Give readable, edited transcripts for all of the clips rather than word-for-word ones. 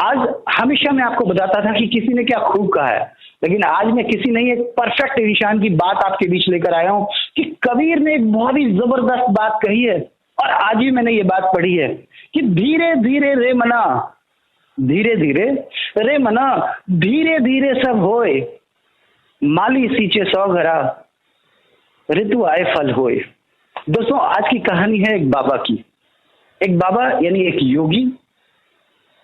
आज हमेशा मैं आपको बताता था कि किसी ने क्या खूब कहा है, लेकिन आज मैं किसी नहीं एक परफेक्ट इंसान की बात आपके बीच लेकर आया हूं कि कबीर ने एक बहुत ही जबरदस्त बात कही है और आज ही मैंने ये बात पढ़ी है कि धीरे धीरे रे मना, धीरे धीरे रे मना, धीरे धीरे सब होए, माली सींचे सौ घरा, ऋतु आए फल होए। दोस्तों, आज की कहानी है एक बाबा की। एक बाबा यानी एक योगी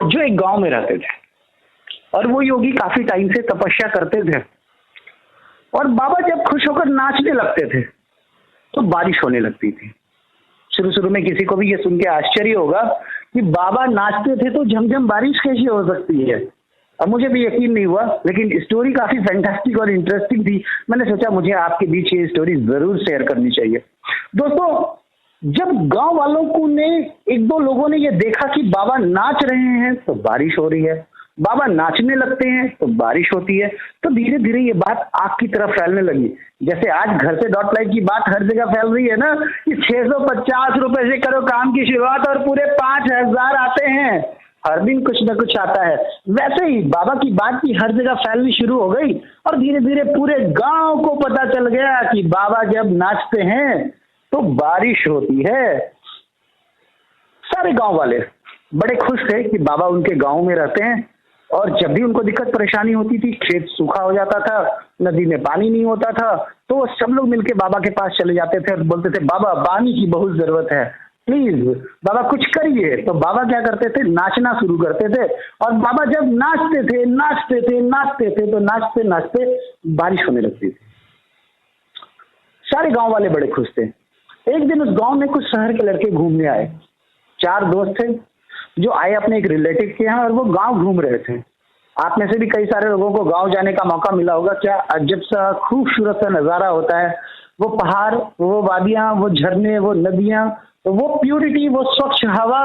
जो एक गांव में रहते थे और वो योगी काफी टाइम से तपस्या करते थे और बाबा जब खुश होकर नाचने लगते थे तो बारिश होने लगती थी। शुरू शुरू में किसी को भी ये सुन के आश्चर्य होगा कि बाबा नाचते थे तो झमझम बारिश कैसी हो सकती है। अब मुझे भी यकीन नहीं हुआ, लेकिन स्टोरी काफी फैंटास्टिक और इंटरेस्टिंग थी। मैंने सोचा मुझे आपके बीच ये स्टोरी जरूर शेयर करनी चाहिए। दोस्तों, जब गांव वालों को ने एक दो लोगों ने ये देखा कि बाबा नाच रहे हैं तो बारिश हो रही है, बाबा नाचने लगते हैं तो बारिश होती है, तो धीरे धीरे ये बात आग की तरफ फैलने लगी। जैसे आज घर से डॉट लाइव की बात हर जगह फैल रही है ना कि 650 रुपए से करो काम की शुरुआत और पूरे 5000 आते हैं, हर दिन कुछ न कुछ आता है। वैसे ही बाबा की बात भी हर जगह फैलनी शुरू हो गई और धीरे धीरे पूरे गांव को पता चल गया कि बाबा जब नाचते हैं तो बारिश होती है। सारे गांव वाले बड़े खुश थे कि बाबा उनके गांव में रहते हैं और जब भी उनको दिक्कत परेशानी होती थी, खेत सूखा हो जाता था, नदी में पानी नहीं होता था, तो वो सब लोग मिलके बाबा के पास चले जाते थे और बोलते थे बाबा पानी की बहुत जरूरत है, प्लीज बाबा कुछ करिए। तो बाबा क्या करते थे, नाचना शुरू करते थे और बाबा जब नाचते थे नाचते थे नाचते थे तो नाचते नाचते बारिश होने लगती थी। सारे गांव वाले बड़े खुश थे। एक दिन उस गांव में कुछ शहर के लड़के घूमने आए। 4 दोस्त थे जो आए अपने एक रिलेटिव के यहाँ और वो गांव घूम रहे थे। आप में से भी कई सारे लोगों को गांव जाने का मौका मिला होगा। क्या अजब सा खूबसूरत सा नजारा होता है, वो पहाड़, वो वादियां, वो झरने, वो नदियां, तो वो प्यूरिटी, वो स्वच्छ हवा,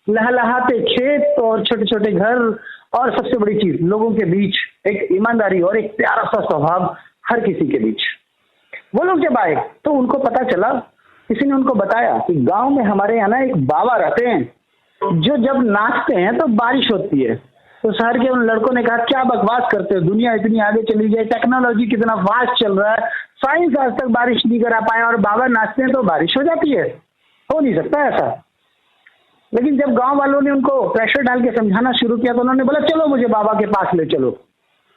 लहलहाते खेत और छोटे छोटे घर और सबसे बड़ी चीज लोगों के बीच एक ईमानदारी और एक प्यारा सा स्वभाव हर किसी के बीच। वो लोग जब आए तो उनको पता चला, किसी ने उनको बताया कि गांव में हमारे यहाँ ना एक बाबा रहते हैं जो जब नाचते हैं तो बारिश होती है। तो शहर के उन लड़कों ने कहा क्या बकवास करते हो, दुनिया इतनी आगे चली गई, टेक्नोलॉजी कितना फास्ट चल रहा है, साइंस आज तक बारिश नहीं करा पाया और बाबा नाचते हैं तो बारिश हो जाती है, हो नहीं सकता ऐसा। लेकिन जब गांव वालों ने उनको प्रेशर डाल के समझाना शुरू किया तो उन्होंने बोला चलो मुझे बाबा के पास ले चलो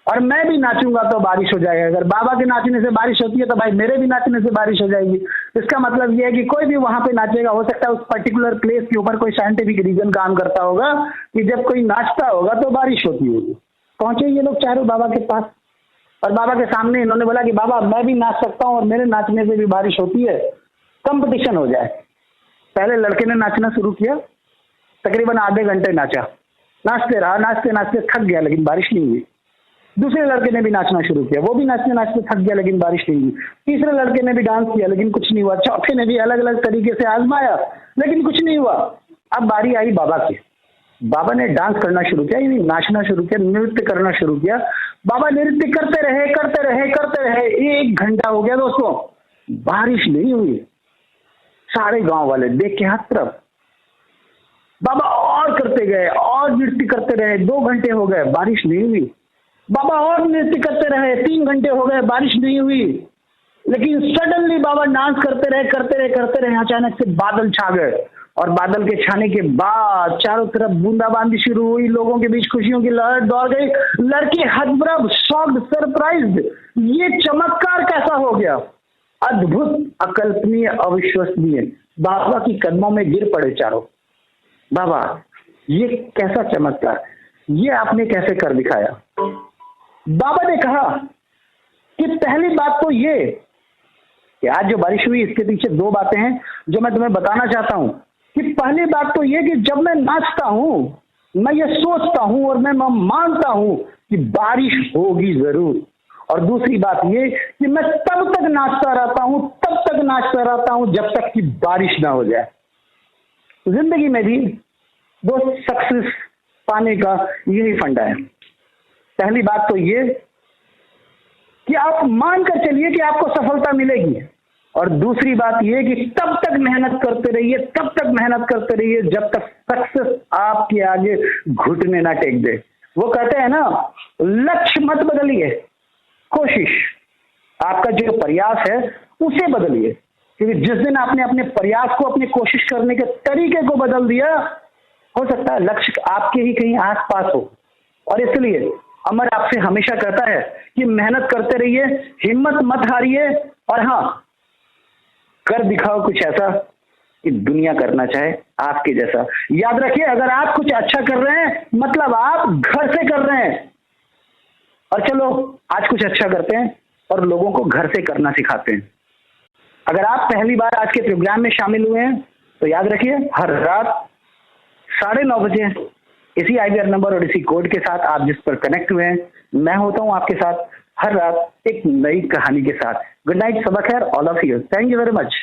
और मैं भी नाचूंगा तो बारिश हो जाएगा। अगर बाबा के नाचने से बारिश होती है तो भाई मेरे भी नाचने से बारिश हो जाएगी। इसका मतलब यह है कि कोई भी वहां पे नाचेगा। हो सकता है उस पर्टिकुलर प्लेस के ऊपर कोई साइंटिफिक रीजन काम करता होगा कि जब कोई नाचता होगा तो बारिश होती होगी। पहुंचे ये लोग चारों बाबा के पास और बाबा के सामने इन्होंने बोला कि बाबा मैं भी नाच सकता हूँ और मेरे नाचने से भी बारिश होती है, कंपटीशन हो जाए। पहले लड़के ने नाचना शुरू किया, तकरीबन आधे घंटे नाचा, नाचते रहा, नाचते नाचते थक गया लेकिन बारिश नहीं हुई। दूसरे लड़के ने भी नाचना शुरू किया, वो भी नाचते नाचते थक गया लेकिन बारिश नहीं हुई। तीसरे लड़के ने भी डांस किया लेकिन कुछ नहीं हुआ। चौथे ने भी अलग अलग तरीके से आजमाया लेकिन कुछ नहीं हुआ। अब बारी आई बाबा की। बाबा ने डांस करना शुरू किया, यानी नाचना शुरू किया, नृत्य करना शुरू किया। बाबा नृत्य करते रहे करते रहे करते रहे। 1 घंटा हो गया दोस्तों, बारिश नहीं हुई। सारे गांव वाले देख के हाथ तरफ। बाबा और करते गए और नृत्य करते रहे। 2 घंटे हो गए, बारिश नहीं हुई। बाबा और नृत्य करते रहे, 3 घंटे हो गए, बारिश नहीं हुई। लेकिन सडनली बाबा डांस करते रहे करते रहे करते रहे, अचानक से बादल छा गए और बादल के छाने के बाद चारों तरफ बूंदाबांदी शुरू हुई। लोगों के बीच खुशियों की लहर दौड़ गई। लड़के हतप्रभ, शॉक्ड, सरप्राइज्ड, ये चमत्कार कैसा हो गया, अद्भुत, अकल्पनीय, अविश्वसनीय। बाबा की कदमों में गिर पड़े चारों। बाबा ये कैसा चमत्कार, ये आपने कैसे कर दिखाया। बाबा ने कहा कि पहली बात तो ये कि आज जो बारिश हुई इसके पीछे 2 बातें हैं जो मैं तुम्हें बताना चाहता हूं। कि पहली बात तो ये कि जब मैं नाचता हूं मैं ये सोचता हूं और मैं मानता हूं कि बारिश होगी जरूर। और दूसरी बात ये कि मैं तब तक नाचता रहता हूं, तब तक नाचता रहता हूं जब तक कि बारिश ना हो जाए। जिंदगी में भी दोस्त सक्सेस पाने का यही फंडा है। पहली बात तो ये कि आप मानकर चलिए कि आपको सफलता मिलेगी। और दूसरी बात यह कि तब तक मेहनत करते रहिए, तब तक मेहनत करते रहिए जब तक सक्सेस आपके आगे घुटने ना टेक दे। वो कहते हैं ना, लक्ष्य मत बदलिए, कोशिश, आपका जो प्रयास है उसे बदलिए। क्योंकि जिस दिन आपने अपने प्रयास को, अपनी कोशिश करने के तरीके को बदल दिया, हो सकता है लक्ष्य आपके ही कहीं आसपास हो। और इसलिए अमर आपसे हमेशा कहता है कि मेहनत करते रहिए, हिम्मत मत हारिए, और हाँ, कर दिखाओ कुछ ऐसा कि दुनिया करना चाहे आपके जैसा। याद रखिए, अगर आप कुछ अच्छा कर रहे हैं मतलब आप घर से कर रहे हैं। और चलो आज कुछ अच्छा करते हैं और लोगों को घर से करना सिखाते हैं। अगर आप पहली बार आज के प्रोग्राम में शामिल हुए हैं तो याद रखिए, हर रात 9:30 बजे इसी IVR नंबर और इसी कोड के साथ आप जिस पर कनेक्ट हुए हैं, मैं होता हूं आपके साथ हर रात एक नई कहानी के साथ। गुड नाइट, सबा खैर, all of you, thank you very much.